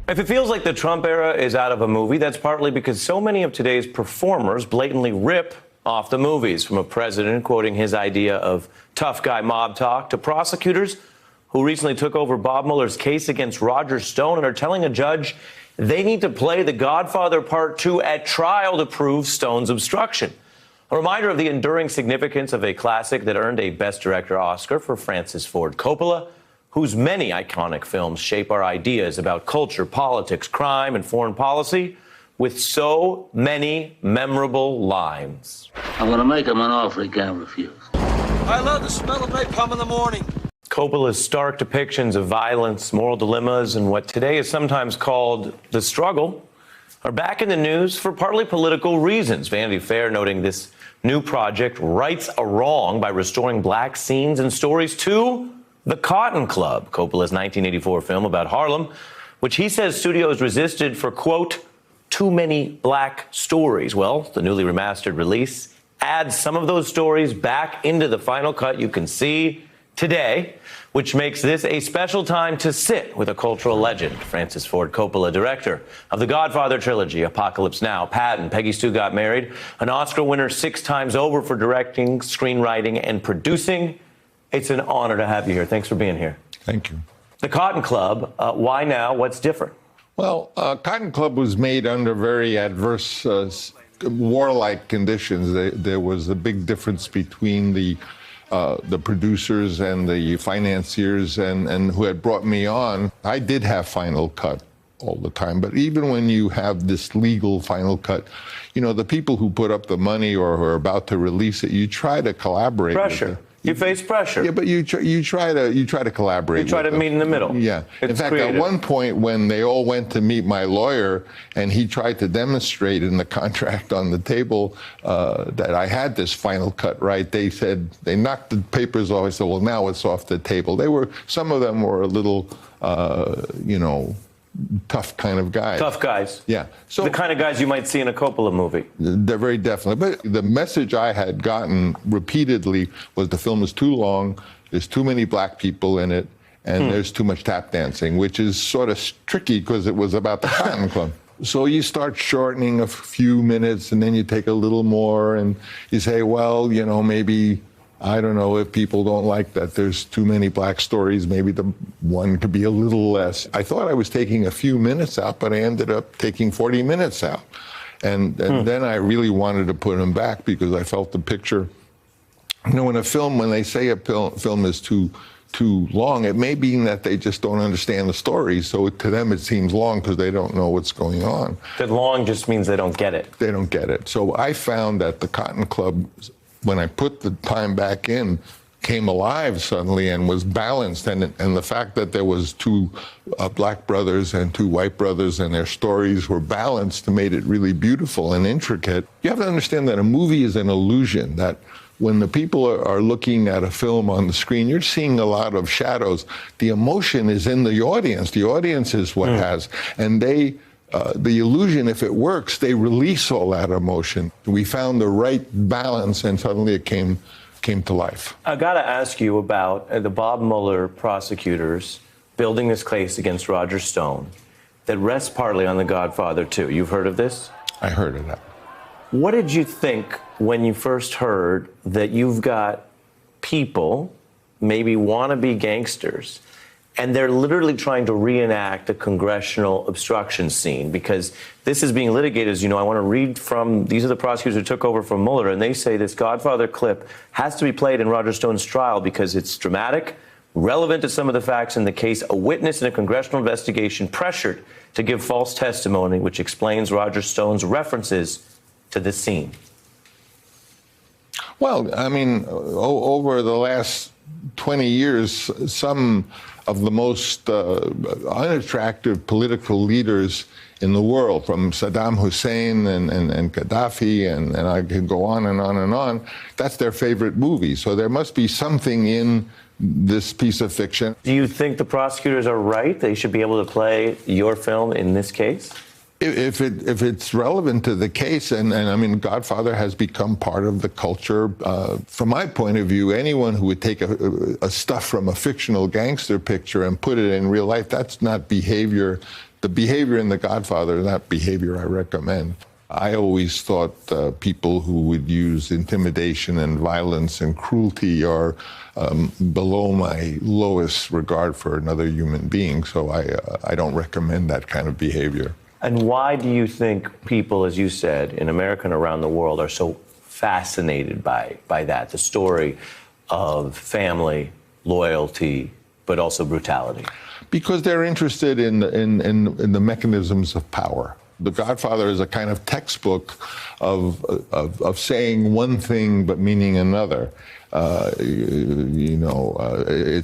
If it feels like the Trump era is out of a movie, that's partly because so many of today's performers blatantly rip off the movies, from a president quoting his idea of tough guy mob talk to prosecutors who recently took over Bob Mueller's case against Roger Stone and are telling a judge they need to play The Godfather Part 2 at trial to prove Stone's obstruction. A reminder of the enduring significance of a classic that earned a Best Director Oscar for Francis Ford Coppola, whose many iconic films shape our ideas about culture, politics, crime, and foreign policy, with so many memorable lines. I'm going to make him an offer he can't refuse. I love the smell of napalm in the morning. Coppola's stark depictions of violence, moral dilemmas, and what today is sometimes called the struggle are back in the news for partly political reasons. Vanity Fair noting this new project rights a wrong by restoring black scenes and stories to The Cotton Club, Coppola's 1984 film about Harlem, which he says studios resisted for, quote, too many black stories. Well, the newly remastered release adds some of those stories back into the final cut you can see today, which makes this a special time to sit with a cultural legend, Francis Ford Coppola, director of the Godfather trilogy, Apocalypse Now, Patton, Peggy Sue Got Married, an Oscar winner 6 times over for directing, screenwriting, and producing. It's an honor to have you here. Thanks for being here. Thank you. The Cotton Club, why now? What's different? Well, Cotton Club was made under very adverse, warlike conditions. There was a big difference between the producers and the financiers and who had brought me on. I did have final cut all the time, but even when you have this legal final cut, you know, the people who put up the money or who are about to release it, you try to collaborate. Pressure. With them. You face pressure. Yeah, but you try to collaborate. You try to meet in the middle. Yeah. In fact, creative. At one point when they all went to meet my lawyer and he tried to demonstrate in the contract on the table that I had this final cut right, they said, they knocked the papers off. I said, well, now it's off the table. Some of them were a little, tough kind of guys. Tough guys. Yeah. So the kind of guys you might see in a Coppola movie. They're very definitely. But the message I had gotten repeatedly was the film is too long, there's too many black people in it, and there's too much tap dancing, which is sort of tricky because it was about the Cotton Club. So you start shortening a few minutes, and then you take a little more, and you say, well, you know, maybe, I don't know, if people don't like that there's too many black stories, maybe the one could be a little less. I thought I was taking a few minutes out, but I ended up taking 40 minutes out. And then I really wanted to put them back because I felt the picture. You know, in a film, when they say a film is too long, it may be that they just don't understand the story. So to them, it seems long because they don't know what's going on. That long just means they don't get it. They don't get it. So I found that the Cotton Club, when I put the time back in, came alive suddenly and was balanced. And the fact that there was 2 black brothers and 2 white brothers and their stories were balanced made it really beautiful and intricate. You have to understand that a movie is an illusion, that when the people are looking at a film on the screen, you're seeing a lot of shadows. The emotion is in the audience. The audience is what has. And the illusion, if it works, they release all that emotion. We found the right balance, and suddenly it came to life. I got to ask you about the Bob Mueller prosecutors building this case against Roger Stone that rests partly on The Godfather 2. You've heard of this? I heard of that. What did you think when you first heard that you've got people, maybe wannabe gangsters, and they're literally trying to reenact a congressional obstruction scene? Because this is being litigated, as you know. I want to read from, these are the prosecutors who took over from Mueller, and they say this Godfather clip has to be played in Roger Stone's trial because it's dramatic, relevant to some of the facts in the case, a witness in a congressional investigation pressured to give false testimony, which explains Roger Stone's references to this scene. Well, I mean, over the last 20 years, some of the most unattractive political leaders in the world, from Saddam Hussein and Gaddafi, and I can go on and on and on, that's their favorite movie. So there must be something in this piece of fiction. Do you think the prosecutors are right? They should be able to play your film in this case? If it's relevant to the case, and I mean, Godfather has become part of the culture. From my point of view, anyone who would take a stuff from a fictional gangster picture and put it in real life, that's not behavior. The behavior in The Godfather is not behavior I recommend. I always thought people who would use intimidation and violence and cruelty are below my lowest regard for another human being. So I don't recommend that kind of behavior. And why do you think people, as you said, in America and around the world are so fascinated by that, the story of family, loyalty, but also brutality? Because they're interested in the mechanisms of power. The Godfather is a kind of textbook of saying one thing but meaning another. It's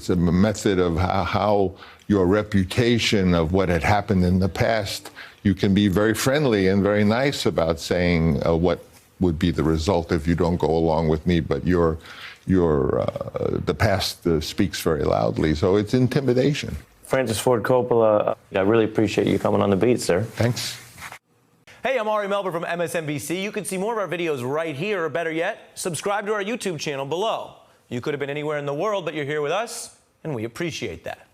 a method of how your reputation of what had happened in the past, you can be very friendly and very nice about saying what would be the result if you don't go along with me, but the past speaks very loudly. So it's intimidation. Francis Ford Coppola, I really appreciate you coming on the beat, sir. Thanks. Hey, I'm Ari Melber from MSNBC. You can see more of our videos right here, or better yet, subscribe to our YouTube channel below. You could have been anywhere in the world, but you're here with us, and we appreciate that.